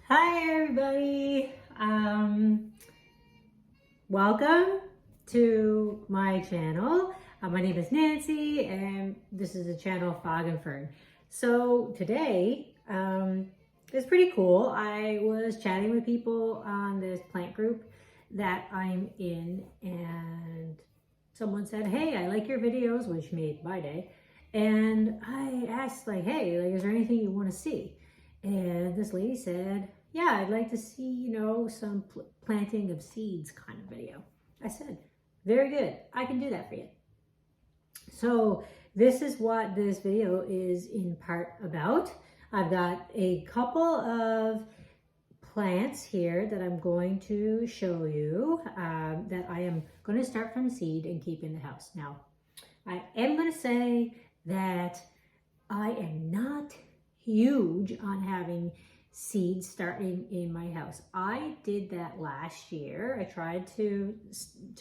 Hi everybody. Welcome to my channel. My name is Nancy and this is the channel Fog and Fern. So today is pretty cool. I was chatting with people on this plant group that I'm in, and someone said, "Hey, I like your videos," which made my day. And I asked, like, "Hey, like, is there anything you want to see?" And this lady said, "Yeah, I'd like to see, some planting of seeds kind of video." I said, "Very good. I can do that for you." So this is what this video is in part about. I've got a couple of plants here that I'm going to show you that I am going to start from seed and keep in the house. Now, I am going to say that I am not huge on having seeds starting in my house. I did that last year. I tried to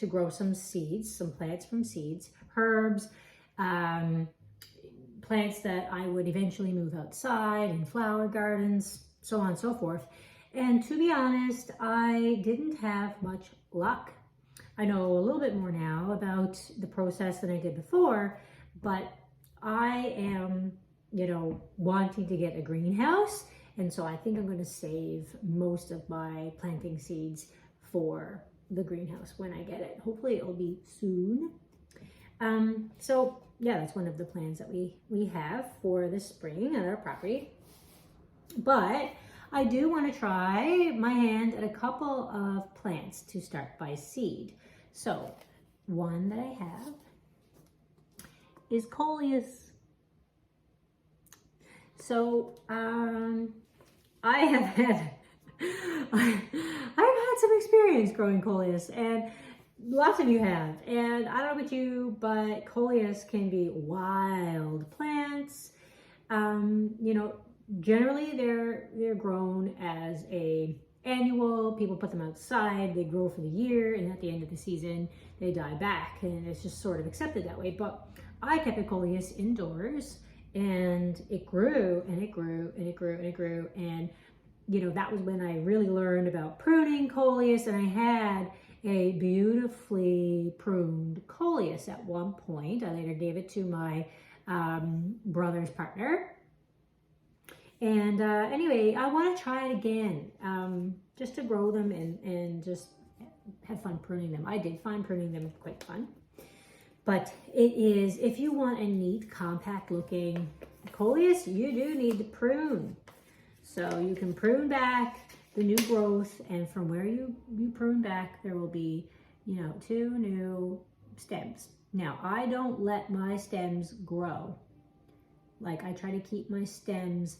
grow some seeds, some plants from seeds, herbs, plants that I would eventually move outside, in flower gardens, so on and so forth. And to be honest, I didn't have much luck. I know a little bit more now about the process than I did before, but I am, wanting to get a greenhouse. And so I think I'm going to save most of my planting seeds for the greenhouse when I get it. Hopefully it'll be soon. So yeah, that's one of the plans that we have for the spring at our property. But I do want to try my hand at a couple of plants to start by seed. So one that I have is Coleus. So I have had some experience growing Coleus, and lots of you have. And I don't know about you, but Coleus can be wild plants. Generally they're grown as a annual. People put them outside, they grow for the year, and at the end of the season they die back, and it's just sort of accepted that way. But I kept a Coleus indoors, and it grew and it grew and it grew and it grew, and that was when I really learned about pruning Coleus. And I had a beautifully pruned Coleus at one point. I later gave it to my brother's partner. And anyway, I want to try it again, just to grow them and just have fun pruning them. I did find pruning them quite fun. But it is, if you want a neat, compact looking Coleus, you do need to prune. So you can prune back the new growth, and from where you prune back, there will be, 2 new stems. Now, I don't let my stems grow. Like, I try to keep my stems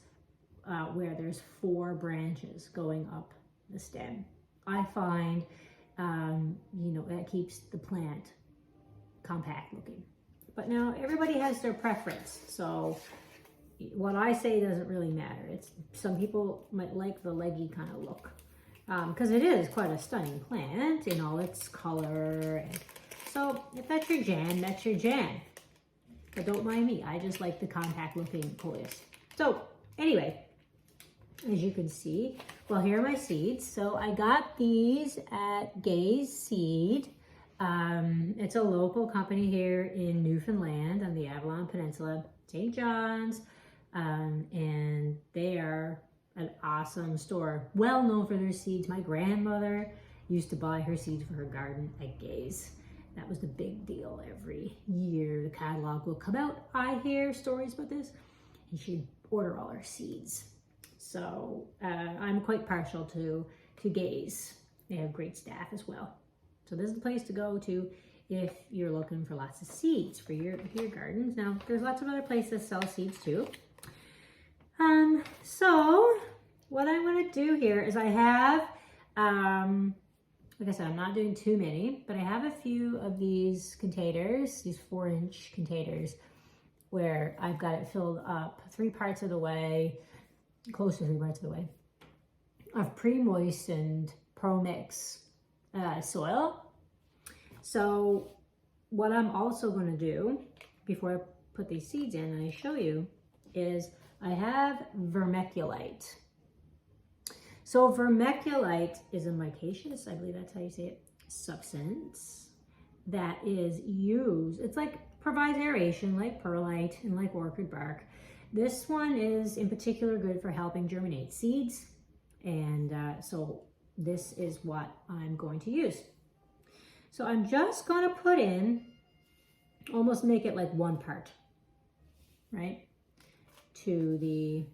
where there's 4 branches going up the stem. I find, that keeps the plant compact looking. But now everybody has their preference, so what I say doesn't really matter. It's, some people might like the leggy kind of look, because it is quite a stunning plant in all its color. And so if that's your jam, that's your jam. But don't mind me, I just like the compact looking Coleus. So anyway, as you can see, well, here are my seeds. So I got these at Gay's Seed. It's a local company here in Newfoundland on the Avalon Peninsula, St. John's, and they are an awesome store, well known for their seeds. My grandmother used to buy her seeds for her garden at Gay's. That was the big deal. Every year the catalog will come out. I hear stories about this, and she'd order all her seeds. So I'm quite partial to Gay's. They have great staff as well. So this is the place to go to if you're looking for lots of seeds for your gardens. Now, there's lots of other places that sell seeds too. So what I'm going to do here is I have, like I said, I'm not doing too many, but I have a few of these containers, these 4-inch containers, where I've got it filled up 3 parts of the way, close to 3 parts of the way, of pre-moistened ProMix soil. So what I'm also going to do before I put these seeds in and I show you is I have vermiculite. So vermiculite is a micaceous, I believe that's how you say it, substance that is used. It's like provides aeration like perlite and like orchid bark. This one is in particular good for helping germinate seeds. And so this is what I'm going to use. So I'm just going to put in, almost make it like 1 part, right? To the,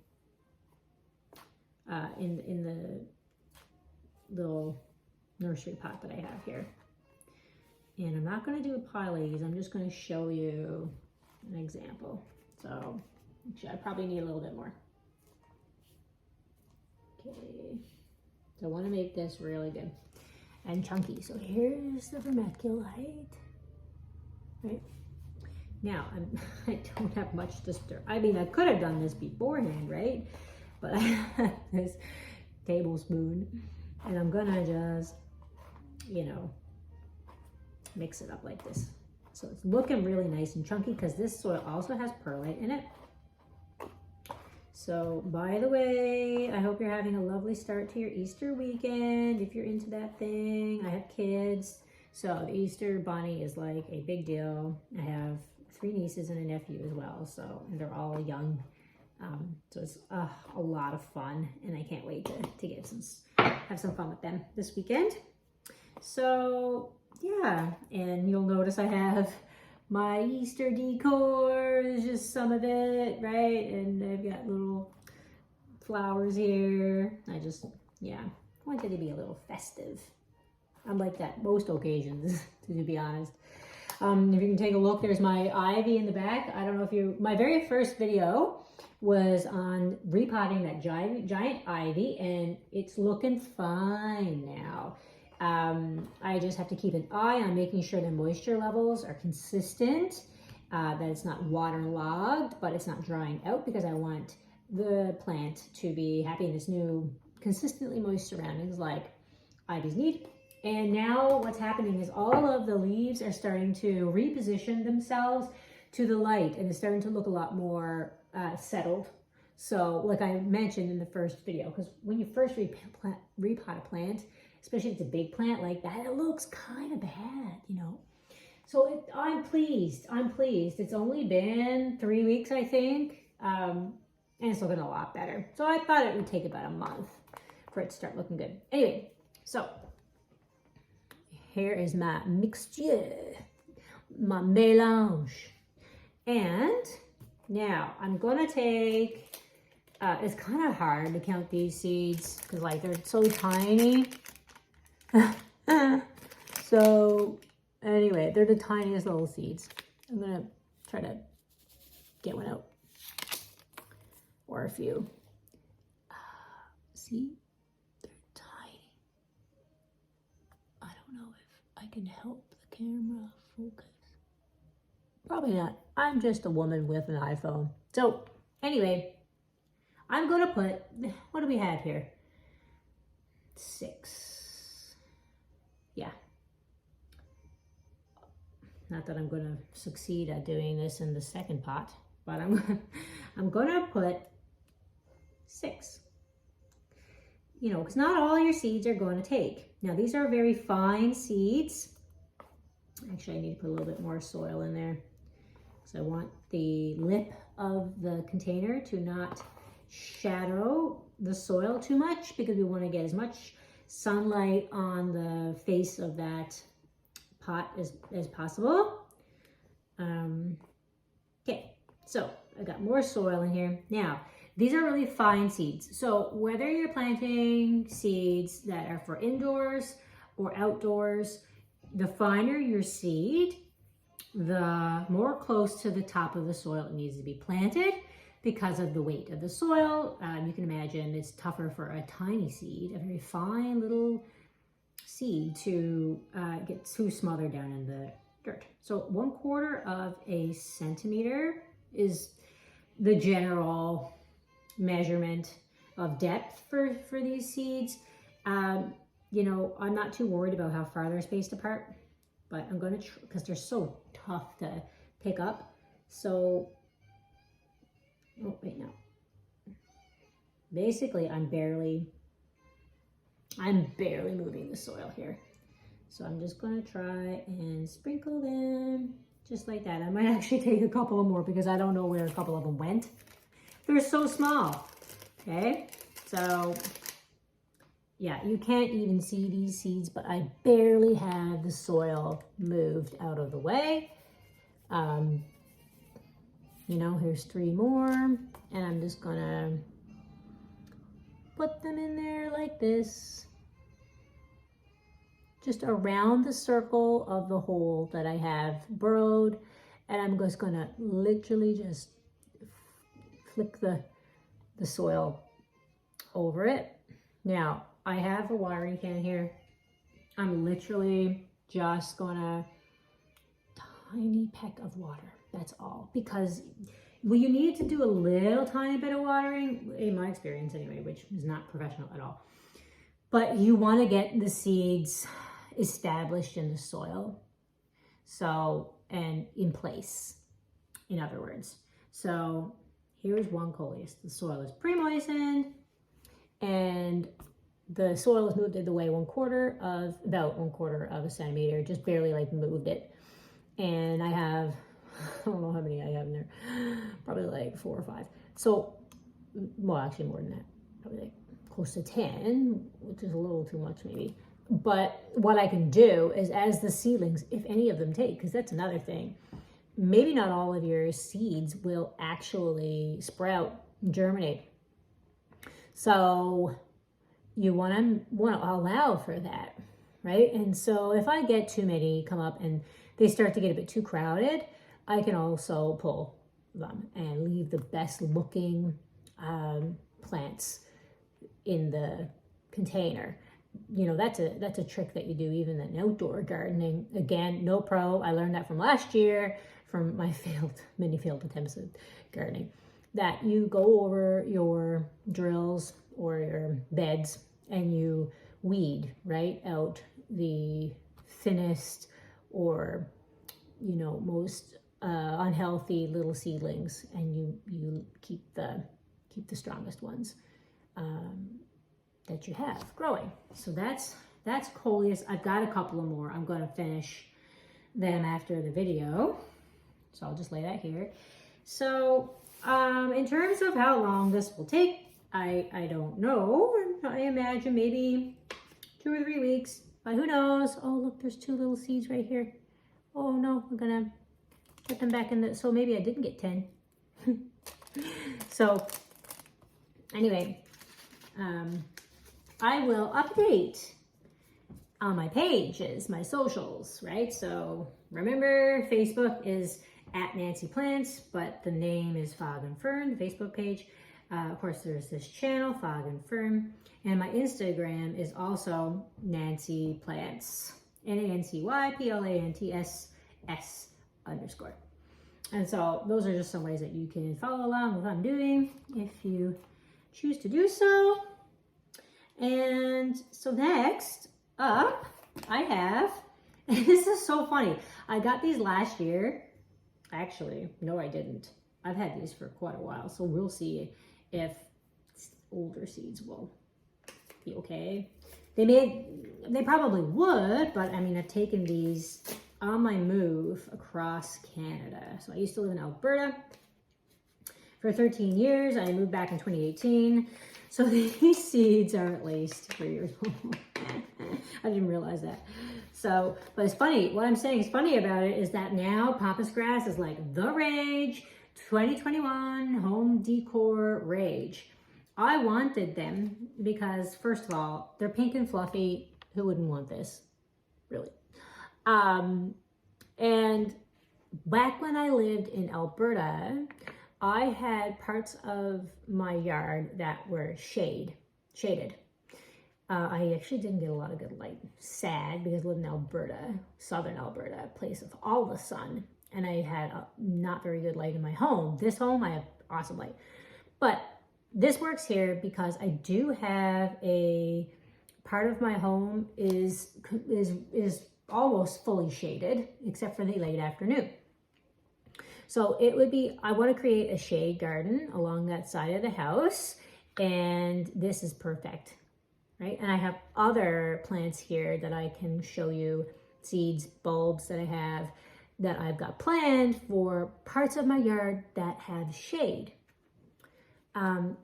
in the little nursery pot that I have here. And I'm not going to do a pile of these. I'm just going to show you an example. So actually, I probably need a little bit more. Okay. So I want to make this really good and chunky. So here's the vermiculite. Right. Now, I don't have much to stir. I mean, I could have done this beforehand, right? But I have this tablespoon. And I'm going to just, you know, mix it up like this. So it's looking really nice and chunky because this soil also has perlite in it. So by the way, I hope you're having a lovely start to your Easter weekend. If you're into that thing, I have kids. So the Easter bunny is like a big deal. I have 3 nieces and a nephew as well. So, and they're all young. So it's a lot of fun and I can't wait to get have some fun with them this weekend. So yeah, and you'll notice I have my Easter decor. There's just some of it, right? And I've got little flowers here. Yeah, I wanted to be a little festive. I'm like that most occasions, to be honest. If you can take a look, there's my ivy in the back. I don't know if my very first video was on repotting that giant ivy, and it's looking fine now. I just have to keep an eye on making sure the moisture levels are consistent, that it's not waterlogged, but it's not drying out, because I want the plant to be happy in this new consistently moist surroundings like ivies need. And now what's happening is all of the leaves are starting to reposition themselves to the light, and it's starting to look a lot more settled. So like I mentioned in the first video, because when you first repot a plant, especially if it's a big plant like that, it looks kind of bad, you know. So I'm pleased. It's only been 3 weeks, I think, and it's looking a lot better. So I thought it would take about a month for it to start looking good. Anyway, so here is my mixture, my mélange. And now I'm gonna take, it's kind of hard to count these seeds because like they're so tiny. So anyway, they're the tiniest little seeds. I'm gonna try to get one out, or a few. See, they're tiny. I don't know if I can help the camera focus. Probably not. I'm just a woman with an iPhone. So anyway, I'm gonna put, what do we have here? 6. Yeah. Not that I'm gonna succeed at doing this in the second pot, but I'm gonna put 6. You know, because not all your seeds are going to take. Now these are very fine seeds. Actually, I need to put a little bit more soil in there. So I want the lip of the container to not shadow the soil too much, because we want to get as much sunlight on the face of that pot as possible. Okay, so I got more soil in here. Now, these are really fine seeds. So whether you're planting seeds that are for indoors or outdoors, the finer your seed, the more close to the top of the soil it needs to be planted because of the weight of the soil. You can imagine it's tougher for a tiny seed, a very fine little seed, to get too smothered down in the dirt. So 1/4 of a centimeter is the general measurement of depth for these seeds. You know, I'm not too worried about how far they're spaced apart, but I'm going to, because they're so tough to pick up. So, oh wait, no. Basically, I'm barely I'm barely moving the soil here. So I'm just gonna try and sprinkle them just like that. I might actually take a couple of more because I don't know where a couple of them went. They're so small, okay? So yeah, you can't even see these seeds, but I barely have the soil moved out of the way. You know, here's 3 more, and I'm just gonna put them in there like this, just around the circle of the hole that I have burrowed, and I'm just gonna literally just flick the soil over it. Now, I have a watering can here. I'm literally just gonna tiny peck of water. That's all, because well, you need to do a little tiny bit of watering, in my experience anyway, which is not professional at all. But you want to get the seeds established in the soil, so, and in place, in other words. So here's one coleus. The soil is pre-moistened, and the soil is moved the way about 1/4 of a centimeter, just barely like moved it. And I have, I don't know how many I have in there, probably like 4 or 5. So, well, actually more than that, probably like close to 10, which is a little too much maybe. But what I can do is, as the seedlings, if any of them take, because that's another thing, maybe not all of your seeds will actually sprout, germinate. So you want to allow for that, right? And so if I get too many come up and they start to get a bit too crowded, I can also pull them and leave the best looking plants in the container. You know, that's a trick that you do even in outdoor gardening. Again, no pro. I learned that from last year from my many failed attempts at gardening. That you go over your drills or your beds and you weed right out the thinnest or, you know, most unhealthy little seedlings, and you keep the strongest ones that you have growing. So that's coleus. I've got a couple of more. I'm going to finish them after the video, so I'll just lay that here. So in terms of how long this will take, I don't know. I imagine maybe 2 or 3 weeks, but who knows? Oh, look, there's 2 little seeds right here. Oh no, I'm gonna put them back in the, so maybe I didn't get 10. So anyway, I will update on my pages, my socials, right? So remember, Facebook is @NancyPlants, but the name is Fog and Fern, the Facebook page. Of course, there's this channel, Fog and Fern, and my Instagram is also Nancy Plants, NancyPlants_. And so those are just some ways that you can follow along with what I'm doing if you choose to do so. And so next up, I have, and this is so funny, I got these last year. Actually, no, I didn't. I've had these for quite a while, so we'll see if older seeds will be okay. They probably would, but I mean, I've taken these on my move across Canada. So I used to live in Alberta for 13 years. I moved back in 2018. So these seeds are at least 3 years old. I didn't realize that. So, but it's funny, what I'm saying is funny about it is that now pampas grass is like the rage, 2021 home decor rage. I wanted them because, first of all, they're pink and fluffy. Who wouldn't want this, really? And back when I lived in Alberta, I had parts of my yard that were shaded. I actually didn't get a lot of good light. Sad, because I live in Alberta, southern Alberta, place of all the sun. And I had not very good light in my home. This home, I have awesome light. But this works here because I do have a part of my home is almost fully shaded, except for the late afternoon. So it would be, I want to create a shade garden along that side of the house, and this is perfect, right? And I have other plants here that I can show you, seeds, bulbs that I have that I've got planned for parts of my yard that have shade.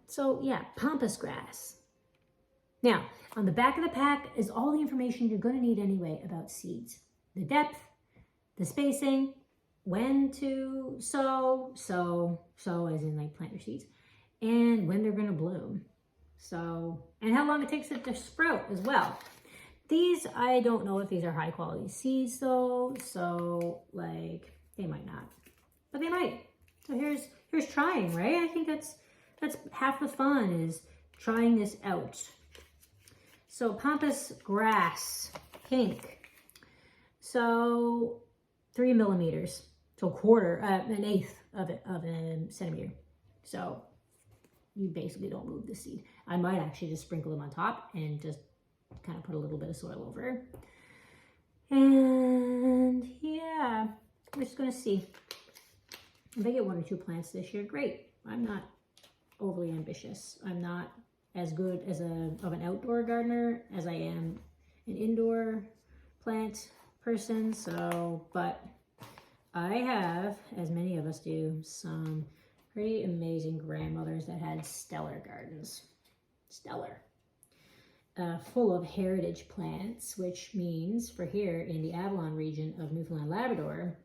So yeah, pampas grass. Now, on the back of the pack is all the information you're going to need anyway about seeds. The depth, the spacing, when to sow as in like plant your seeds, and when they're going to bloom. So, and how long it takes it to sprout as well. These, I don't know if these are high quality seeds though, so like they might not, but they might. So here's trying, right? I think that's half the fun, is trying this out. So pampas grass, pink. So 3 millimeters, so an eighth of a centimeter. So you basically don't move the seed. I might actually just sprinkle them on top and just kind of put a little bit of soil over. And yeah, we're just gonna see. If I get 1 or 2 plants this year, great. I'm not overly ambitious. I'm not as good as of an outdoor gardener as I am an indoor plant person. So, but I have, as many of us do, some pretty amazing grandmothers that had stellar gardens. Stellar. Full of heritage plants, which means for here in the Avalon region of Newfoundland, Labrador,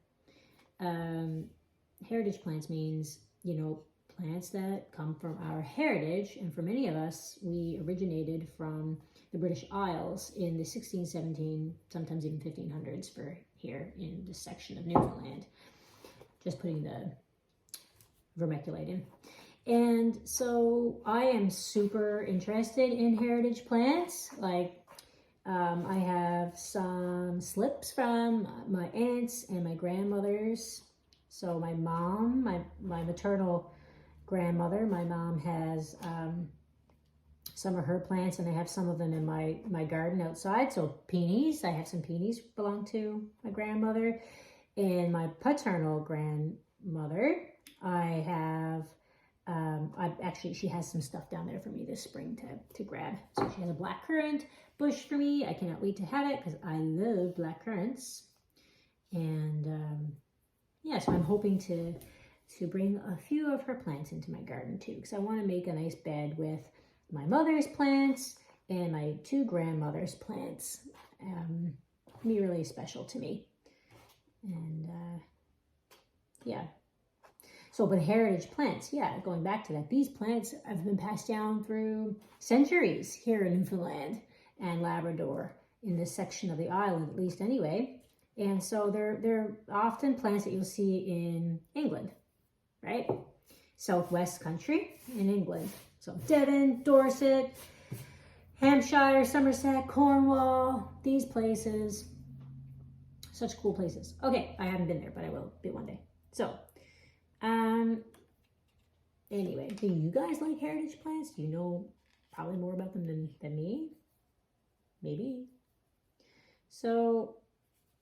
heritage plants means, you know, plants that come from our heritage. And for many of us, we originated from the British Isles in the 16, 17, sometimes even 1500s for here in this section of Newfoundland. Just putting the vermiculite in. And so I am super interested in heritage plants. Like I have some slips from my aunts and my grandmothers. So my mom, my maternal grandmother, my mom has some of her plants, and I have some of them in my garden outside. So peonies, I have some peonies belong to my grandmother. And my paternal grandmother, I have she has some stuff down there for me this spring to grab. So she has a blackcurrant bush for me. I cannot wait to have it because I love blackcurrants. And yeah, so I'm hoping to bring a few of her plants into my garden too, because I want to make a nice bed with my mother's plants and my 2 grandmothers' plants. Be really special to me. And yeah. So, but heritage plants, yeah, going back to that, these plants have been passed down through centuries here in Newfoundland and Labrador, in this section of the island, at least anyway. And so they're often plants that you'll see in England, right? Southwest country in England. So Devon, Dorset, Hampshire, Somerset, Cornwall, these places, such cool places. Okay, I haven't been there, but I will be one day. So, anyway, do you guys like heritage plants? Do you know probably more about them than me? Maybe. So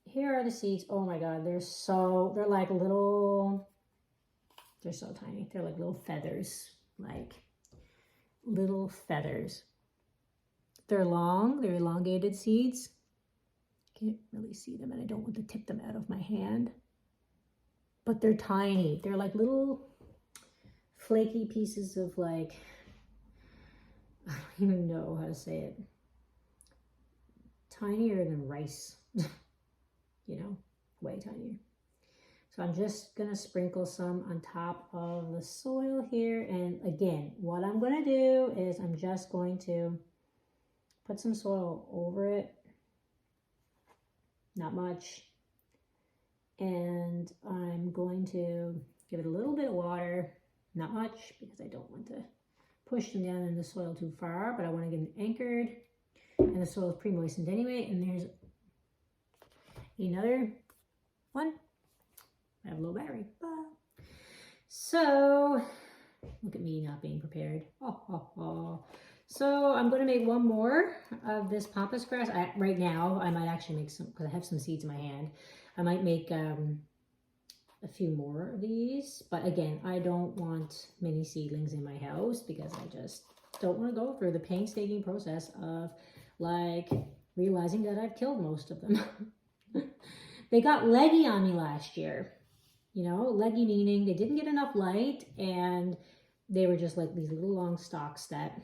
here are the seeds. Oh my God, they're so tiny. They're like little feathers, like little feathers. They're long, they're elongated seeds. Can't really see them, and I don't want to tip them out of my hand. But they're tiny. They're like little flaky pieces of, like, I don't even know how to say it. Tinier than rice, you know, way tinier. So I'm just gonna sprinkle some on top of the soil here. And again, what I'm gonna do is I'm just going to put some soil over it. Not much. And I'm going to give it a little bit of water, not much, because I don't want to push them down in the soil too far, but I want to get them anchored. And the soil is pre-moistened anyway. And there's another one. I have a low battery. So, look at me not being prepared. So I'm going to make one more of this pampas grass. Right now, I might actually make some, because I have some seeds in my hand. I might make a few more of these. But again, I don't want many seedlings in my house because I just just don't want to go through the painstaking process of like realizing that I've killed most of them. They got leggy on me last year. You know, leggy meaning they didn't get enough light and they were just like these little long stalks that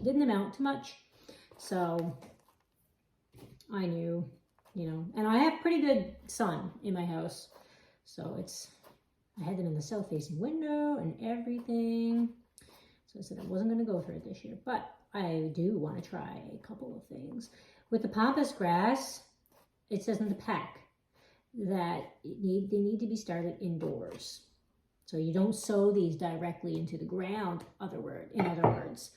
didn't amount to much. So I knew, you know, and I have pretty good sun in my house. So I had them in the south facing window and everything. So I said I wasn't going to go through it this year, but I do want to try a couple of things. With the pampas grass, it says in the pack that they need to be started indoors. So you don't sow these directly into the ground. In other words,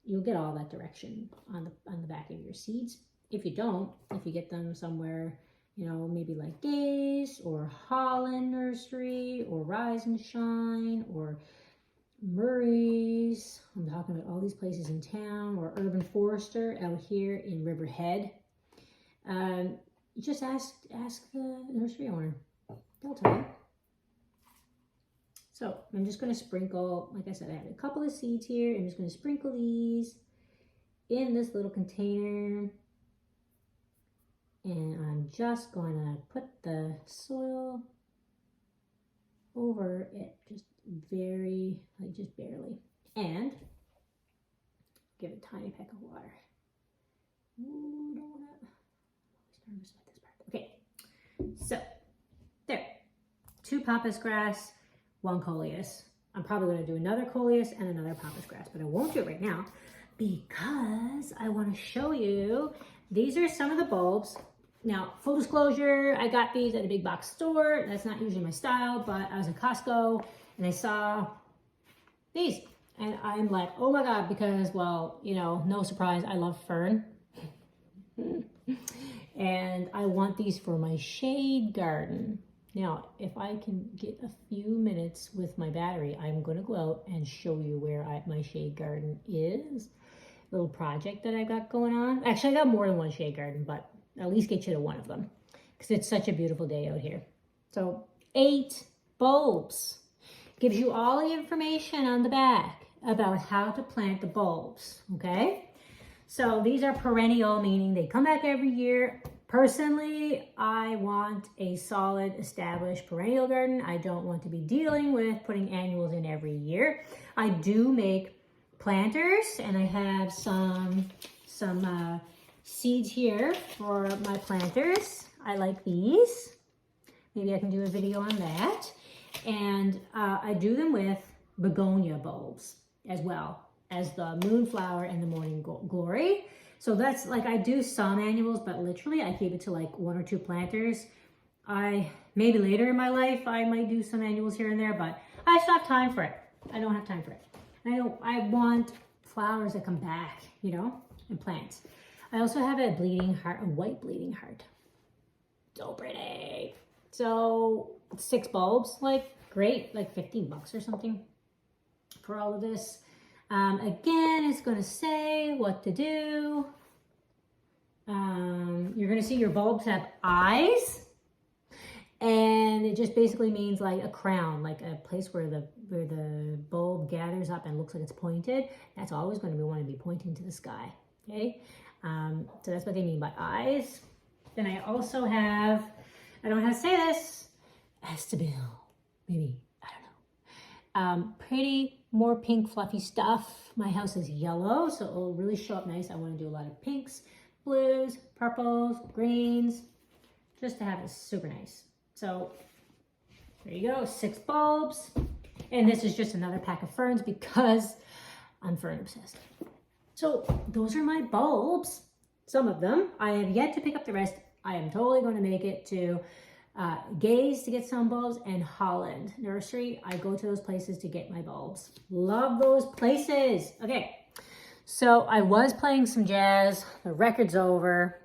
you'll get all that direction on the back of your seeds. If you don't, if you get them somewhere, you know, maybe like Days or Holland Nursery or Rise and Shine or Murray's, I'm talking about all these places in town, or Urban Forester out here in Riverhead. Just ask the nursery owner. They'll tell you. So I'm just going to sprinkle, like I said, I have a couple of seeds here. I'm just going to sprinkle these in this little container. And I'm just going to put the soil over it, just barely. And give it a tiny peck of water. Ooh, don't want to. I'm always nervous about this part. Okay, so there. 2 pampas grass, 1 coleus. I'm probably going to do another coleus and another pampas grass, but I won't do it right now because I want to show you. These are some of the bulbs. Now, full disclosure, I got these at a big box store. That's not usually my style, but I was in Costco and I saw these. And I'm like, oh my God, because, well, you know, no surprise, I love fern. And I want these for my shade garden. Now, if I can get a few minutes with my battery, I'm going to go out and show you where my shade garden is. Little project that I got going on. Actually, I got more than one shade garden, but at least get you to one of them because it's such a beautiful day out here. So 8 bulbs. Gives you all the information on the back about how to plant the bulbs, okay? So these are perennial, meaning they come back every year. Personally, I want a solid, established perennial garden. I don't want to be dealing with putting annuals in every year. I do make planters, and I have some seeds here for my planters. I like these. Maybe I can do a video on that. And I do them with begonia bulbs as well as the moonflower and the morning glory. So that's like, I do some annuals, but literally I keep it to like 1 or 2 planters. Maybe later in my life, I might do some annuals here and there, but I just don't have time for it. I don't have time for it. I want flowers that come back, you know, and plants. I also have a bleeding heart, a white bleeding heart. So pretty. So 6 bulbs, like great, like $15 or something for all of this. Again, it's going to say what to do. You're going to see your bulbs have eyes, and it just basically means like a crown, like a place where the bulb gathers up and looks like it's pointed. That's always going to want to be pointing to the sky. Okay, so that's what they mean by eyes. Then I also have, I don't know how to say this, Estabile, maybe, I don't know. Pretty more pink fluffy stuff. My house is yellow, so it'll really show up nice. I want to do a lot of pinks, blues, purples, greens, just to have it super nice. So there you go, 6 bulbs. And this is just another pack of ferns because I'm fern obsessed. So those are my bulbs, some of them. I have yet to pick up the rest. I am totally going to make it to Gaze to get some bulbs, and Holland Nursery. I go to those places to get my bulbs. Love those places. Okay, so I was playing some jazz. The record's over.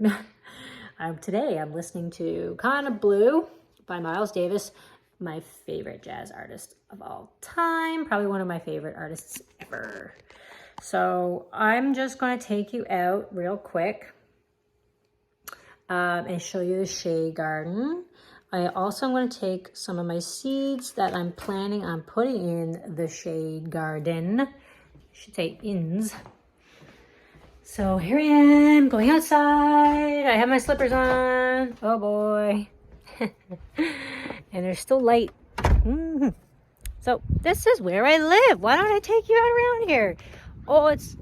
Today I'm listening to Kind of Blue by Miles Davis, my favorite jazz artist of all time. Probably one of my favorite artists ever. So I'm just going to take you out real quick and show you the shade garden. I also am going to take some of my seeds that I'm planning on putting in the shade garden should say ins. So here I am going outside. I have my slippers on. Oh boy. And there's still light. So this is where I live. Why don't I take you out around here? Oh, it's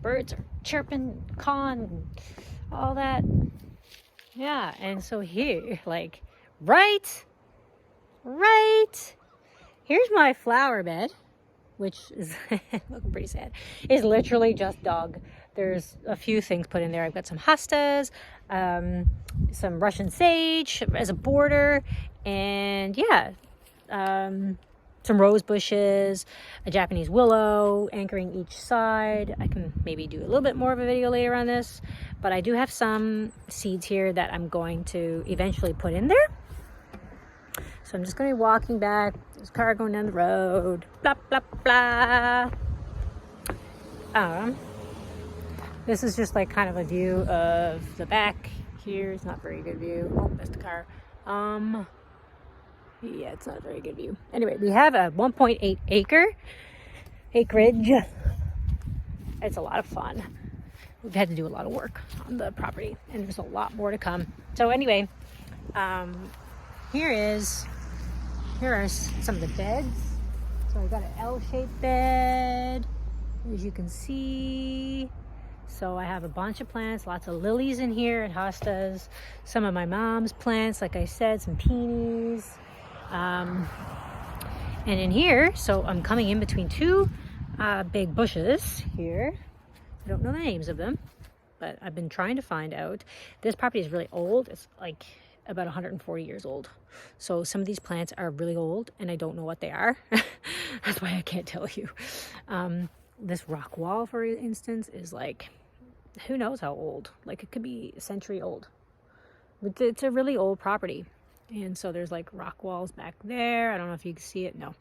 birds are chirping, cawing, all that. Yeah, and so here, like, right, here's my flower bed, which is looking pretty sad. It's literally just dug. There's a few things put in there. I've got some hostas, some Russian sage as a border, and yeah, some rose bushes, a Japanese willow anchoring each side. I can maybe do a little bit more of a video later on this, but I do have some seeds here that I'm going to eventually put in there. So I'm just going to be walking back. There's a car going down the road. Blah, blah, blah. This is just like kind of a view of the back here. It's not a very good view. Oh, that's the car. Yeah, it's not a very good view. Anyway, we have a 1.8 acreage. It's a lot of fun. We've had to do a lot of work on the property, and there's a lot more to come. So anyway, here are some of the beds. So I got an L-shaped bed, as you can see. So I have a bunch of plants, lots of lilies in here and hostas. Some of my mom's plants, like I said, some peonies. And in here, so I'm coming in between two big bushes here. I don't know the names of them, but I've been trying to find out. This property is really old. It's like about 140 years old. So some of these plants are really old and I don't know what they are. That's why I can't tell you. This rock wall, for instance, is like, who knows how old? Like it could be a century old. But it's a really old property. And so there's like rock walls back there. I don't know if you can see it. No.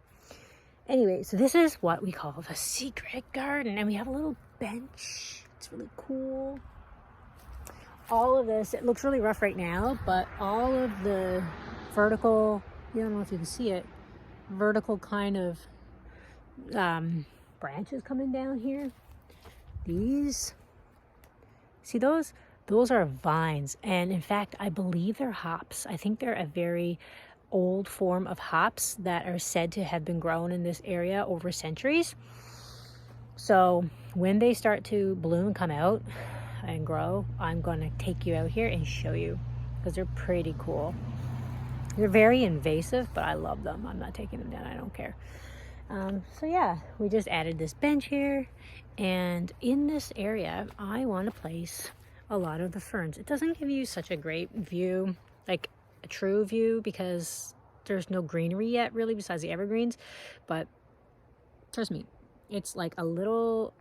Anyway, so this is what we call the secret garden. And we have a little bench. It's really cool. All of this, it looks really rough right now, but all of the vertical, I don't know if you can see it, vertical kind of branches coming down here. These, see those? Those are vines, and in fact, I believe they're hops. I think they're a very old form of hops that are said to have been grown in this area over centuries. So when they start to bloom, come out and grow, I'm going to take you out here and show you, because they're pretty cool. They're very invasive, but I love them. I'm not taking them down. I don't care. So yeah, we just added this bench here, and in this area, I want to place a lot of the ferns. It doesn't give you such a great view, like a true view, because there's no greenery yet really besides the evergreens, but trust me, it's like a little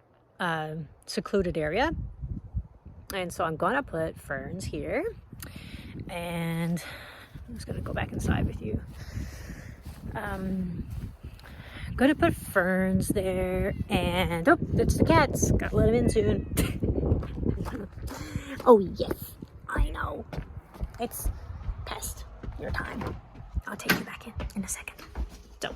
secluded area. And so I'm gonna put ferns here, and I'm just gonna go back inside with you. I'm gonna put ferns there, and oh, it's the cats. Gotta let them in soon. Oh yes, I know. It's past your time. I'll take you back in a second. So,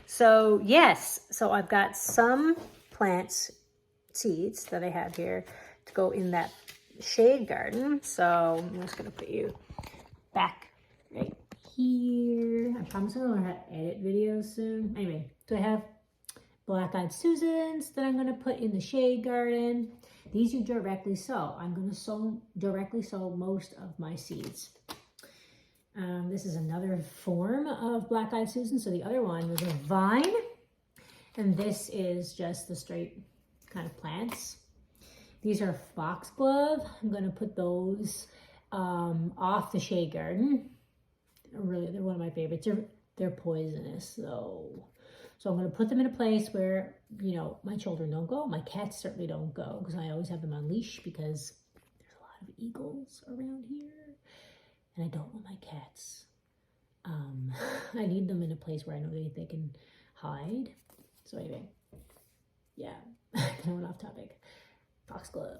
so yes, so I've got some plants, seeds that I have here to go in that shade garden. So I'm just gonna put you back right here. I promise I'm gonna learn how to edit videos soon. Anyway, so I have black-eyed Susans that I'm gonna put in the shade garden. These you directly sow. I'm gonna directly sow most of my seeds. This is another form of black-eyed Susan. So the other one was a vine, and this is just the straight kind of plants. These are foxglove. I'm gonna put those off the shade garden. Really, they're one of my favorites. They're poisonous though. So I'm gonna put them in a place where, you know, my children don't go. My cats certainly don't go, because I always have them on leash, because there's a lot of eagles around here. And I don't want my cats. I need them in a place where I know they can hide. So anyway, yeah, I went off topic. Foxglove.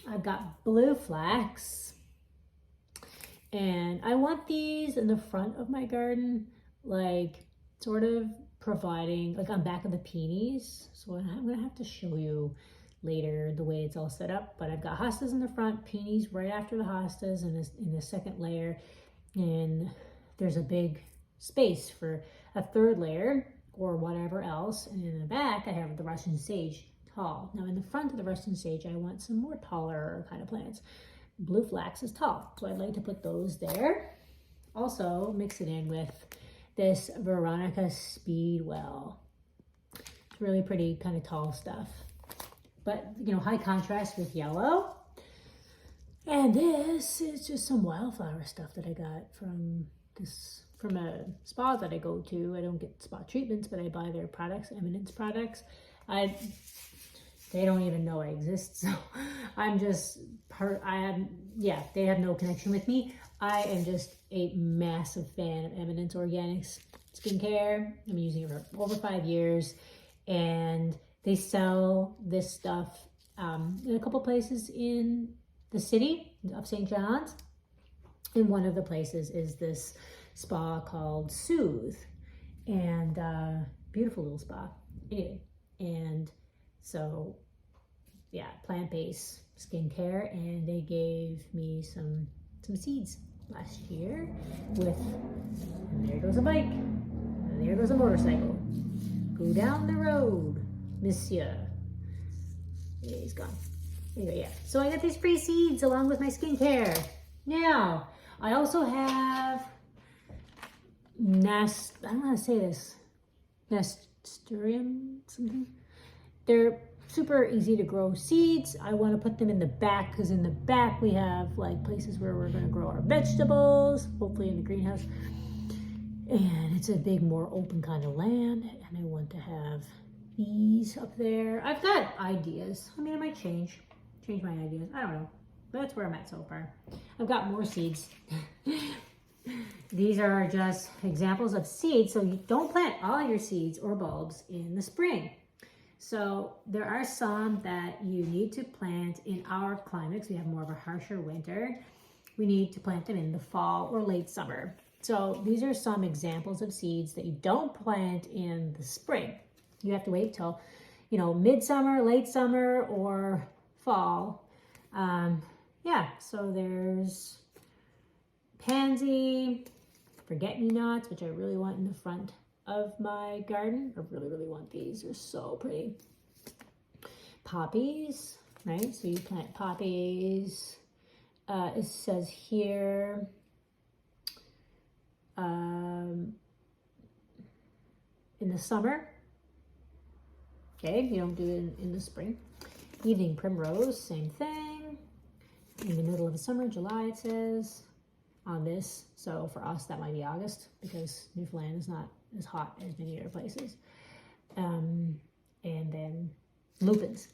I've got blue flax, and I want these in the front of my garden, like sort of providing, like on back of the peonies. So I'm gonna have to show you later the way it's all set up, but I've got hostas in the front, peonies right after the hostas in the second layer, and there's a big space for a third layer or whatever else. And in the back I have the Russian sage tall. Now in the front of the Russian sage I want some more taller kind of plants. Blue flax is tall, so I'd like to put those there. Also mix it in with this Veronica Speedwell. It's really pretty kind of tall stuff, but you know, high contrast with yellow. And this is just some wildflower stuff that I got from a spa that I go to. I don't get spa treatments, but I buy their products, Eminence products. They don't even know I exist, so I'm just they have no connection with me. I am just a massive fan of Eminence Organics skincare. I'm using it for over 5 years, and they sell this stuff in a couple places in the city of St. John's. And one of the places is this spa called Soothe, and beautiful little spa. Anyway, and so yeah, plant-based skincare, and they gave me some seeds last year with, and there goes a bike, and there goes a motorcycle. Go down the road, monsieur. Yeah, he's gone. Anyway, yeah. So I got these free seeds along with my skincare. Now, I also have I don't know how to say this, nasturtium something. They're super easy to grow seeds. I want to put them in the back, because in the back we have like places where we're going to grow our vegetables, hopefully in the greenhouse. And it's a big, more open kind of land, and I want to have these up there. I've got ideas. I mean, I might change my ideas. I don't know. But that's where I'm at so far. I've got more seeds. These are just examples of seeds. So you don't plant all your seeds or bulbs in the spring. So there are some that you need to plant in our climate, because we have more of a harsher winter. We need to plant them in the fall or late summer. So these are some examples of seeds that you don't plant in the spring. You have to wait till, you know, midsummer, late summer, or fall. Yeah, so there's pansy, forget-me-nots, which I really want in the front of my garden. I really, really want these. They're so pretty. Poppies, right? So you plant poppies. It says here, in the summer. Okay, you don't do it in the spring. Evening primrose, same thing. In the middle of the summer, July it says on this. So for us, that might be August, because Newfoundland is not as hot as many other places. And then lupins.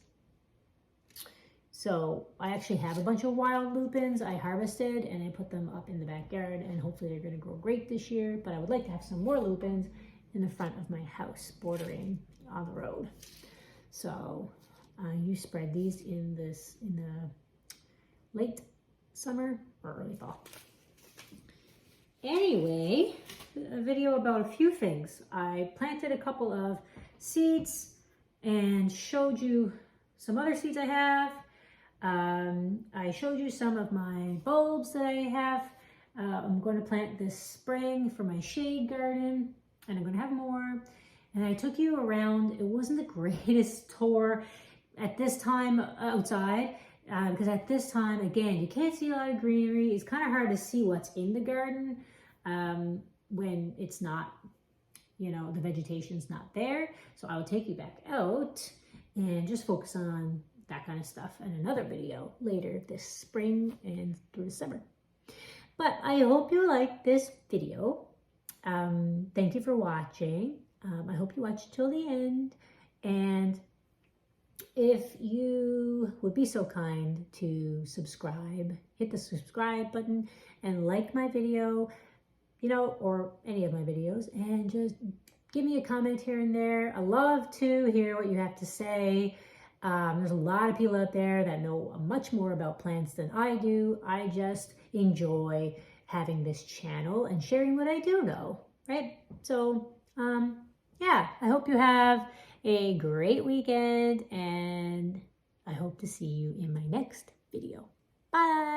So I actually have a bunch of wild lupins I harvested, and I put them up in the backyard, and hopefully they're going to grow great this year. But I would like to have some more lupins in the front of my house, bordering on the road. So you spread these in the late summer or early fall. Anyway, a video about a few things. I planted a couple of seeds and showed you some other seeds I have. I showed you some of my bulbs that I have. I'm going to plant this spring for my shade garden, and I'm going to have more. And I took you around. It wasn't the greatest tour at this time outside, because at this time, again, you can't see a lot of greenery. It's kind of hard to see what's in the garden when it's not, you know, the vegetation's not there. So I will take you back out and just focus on that kind of stuff in another video later this spring and through the summer. But I hope you like this video. Thank you for watching. I hope you watch till the end. And if you would be so kind to subscribe, hit the subscribe button and like my video, you know, or any of my videos, and just give me a comment here and there. I love to hear what you have to say. There's a lot of people out there that know much more about plants than I do. I just enjoy having this channel and sharing what I do know, right? So, yeah, I hope you have a great weekend, and I hope to see you in my next video. Bye!